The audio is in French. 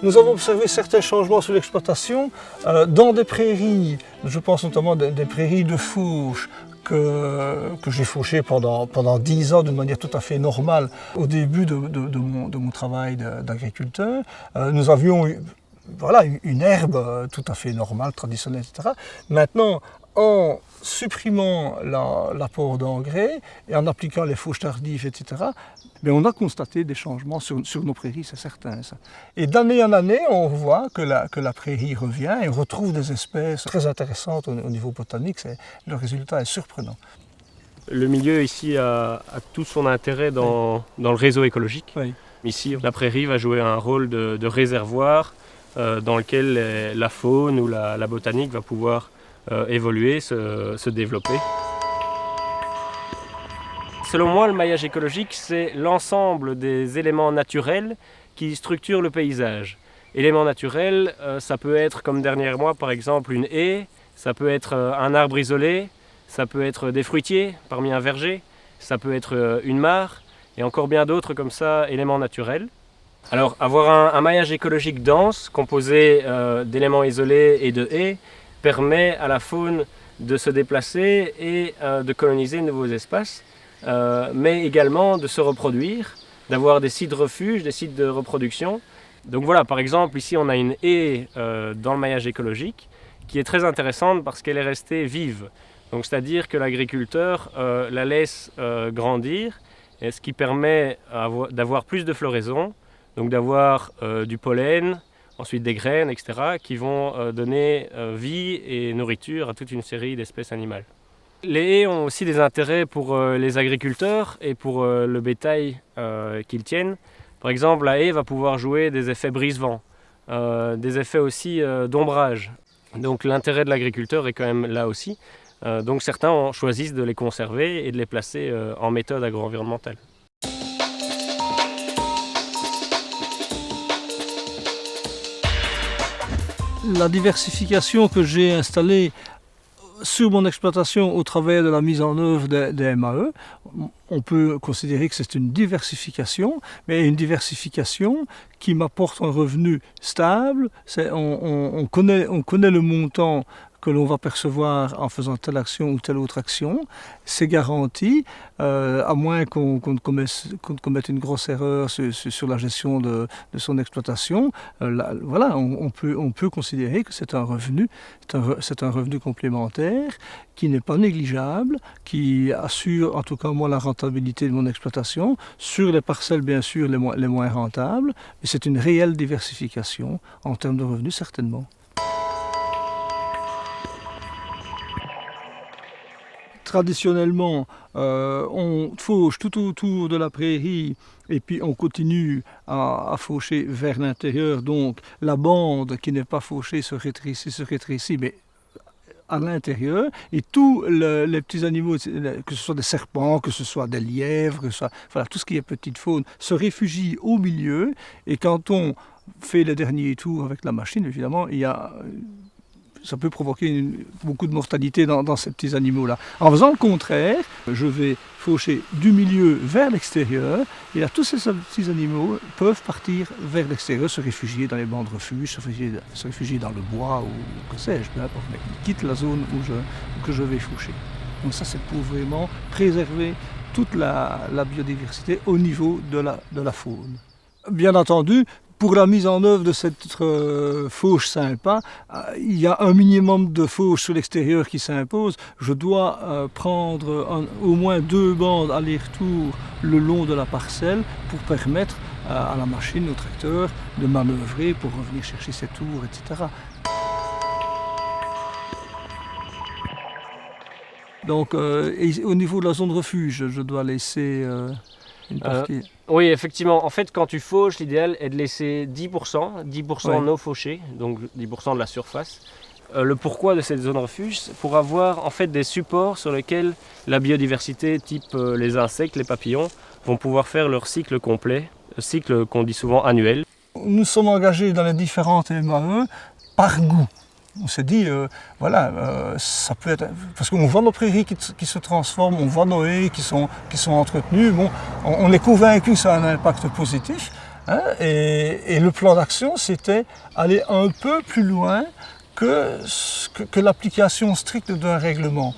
Nous avons observé certains changements sur l'exploitation dans des prairies, je pense notamment des prairies de fauche que j'ai fauchées pendant 10 ans d'une manière tout à fait normale au début de mon travail d'agriculteur. Nous avions une herbe tout à fait normale, traditionnelle, etc. Maintenant, en supprimant l'apport d'engrais et en appliquant les fauches tardives, etc., mais on a constaté des changements sur nos prairies, c'est certain. Ça. Et d'année en année, on voit que la prairie revient et on retrouve des espèces très intéressantes au niveau botanique. Le résultat est surprenant. Le milieu ici a tout son intérêt dans le réseau écologique. Oui. Ici, la prairie va jouer un rôle de réservoir dans lequel la faune ou la botanique va pouvoir évoluer, se développer. Selon moi, le maillage écologique, c'est l'ensemble des éléments naturels qui structurent le paysage. Éléments naturels, ça peut être, comme derrière moi, par exemple, une haie, ça peut être un arbre isolé, ça peut être des fruitiers parmi un verger, ça peut être une mare, et encore bien d'autres comme ça, éléments naturels. Alors, avoir un maillage écologique dense, composé d'éléments isolés et de haies, permet à la faune de se déplacer et de coloniser de nouveaux espaces, mais également de se reproduire, d'avoir des sites refuges, des sites de reproduction. Donc voilà, par exemple, ici on a une haie dans le maillage écologique qui est très intéressante parce qu'elle est restée vive. Donc c'est-à-dire que l'agriculteur la laisse grandir, et ce qui permet d'avoir plus de floraison, donc d'avoir du pollen, ensuite des graines, etc., qui vont donner vie et nourriture à toute une série d'espèces animales. Les haies ont aussi des intérêts pour les agriculteurs et pour le bétail qu'ils tiennent. Par exemple, la haie va pouvoir jouer des effets brise-vent, des effets aussi d'ombrage. Donc l'intérêt de l'agriculteur est quand même là aussi. Donc certains choisissent de les conserver et de les placer en méthode agro-environnementale. La diversification que j'ai installée sur mon exploitation au travers de la mise en œuvre des MAE, on peut considérer que c'est une diversification, mais une diversification qui m'apporte un revenu stable. On connaît le montant que l'on va percevoir en faisant telle action ou telle autre action. C'est garanti, à moins qu'on commette une grosse erreur sur la gestion de son exploitation. Voilà, on peut considérer que c'est un revenu complémentaire qui n'est pas négligeable, qui assure en tout cas moi la rentabilité de mon exploitation, sur les parcelles bien sûr les moins rentables, mais c'est une réelle diversification en termes de revenus certainement. Traditionnellement, on fauche tout autour de la prairie et puis on continue à faucher vers l'intérieur. Donc la bande qui n'est pas fauchée se rétrécit, mais à l'intérieur. Et tous les petits animaux, que ce soit des serpents, que ce soit des lièvres, que ce soit, voilà, tout ce qui est petite faune, se réfugie au milieu. Et quand on fait les derniers tours avec la machine, évidemment, ça peut provoquer beaucoup de mortalité dans ces petits animaux-là. En faisant le contraire, je vais faucher du milieu vers l'extérieur, et là, tous ces petits animaux peuvent partir vers l'extérieur, se réfugier dans les bancs de refuge, se réfugier dans le bois, ou que sais-je, peu importe, mais ils quittent la zone que je vais faucher. Donc ça, c'est pour vraiment préserver toute la biodiversité au niveau de la faune. Bien entendu, pour la mise en œuvre de cette fauche sympa, il y a un minimum de fauche sur l'extérieur qui s'impose. Je dois prendre au moins 2 bandes aller-retour le long de la parcelle pour permettre à la machine, au tracteur, de manœuvrer pour revenir chercher ses tours, etc. Donc, au niveau de la zone refuge, je dois laisser une partie. Oui, effectivement. En fait, quand tu fauches, l'idéal est de laisser 10% non fauché, donc 10% de la surface. Le pourquoi de cette zone refuge, c'est pour avoir en fait des supports sur lesquels la biodiversité, type les insectes, les papillons, vont pouvoir faire leur cycle complet, cycle qu'on dit souvent annuel. Nous sommes engagés dans les différentes MAE par goût. On s'est dit, ça peut être... Parce qu'on voit nos prairies qui se transforment, on voit nos haies qui sont entretenues. Bon, on est convaincu que ça a un impact positif. hein, et le plan d'action, c'était aller un peu plus loin que l'application stricte d'un règlement.